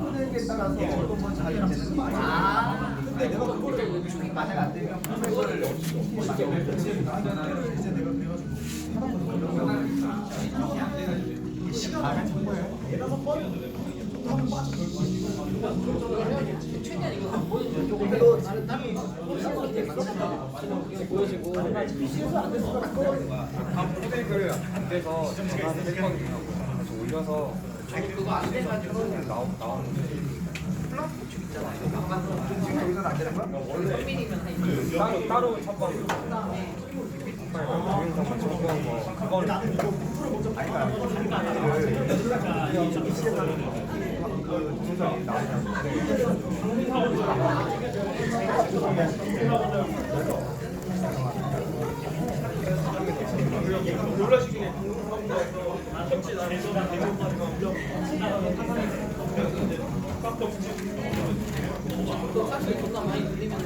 에 따라서 어떤 건 잘 되는 거 아니야? 근데 내가 그거를 중이 만약 안 되면 그거를 이제 내가 그래가지고 이게 시간을 잡은 거예요. 대다섯 번 최대한 이거 안 보여줘. 그리고 다른 땅이 보여지고 PC에서 안 됐을 거야. 패백을 안 돼서 전화를 했거든요. 그래서 올려서 그거 안 돼가지고 나오는데 지금 여기서는 안 되는 거야? 따로 첩방 동영상 첩방 뭐 그거는 사실 존나 많이 들리면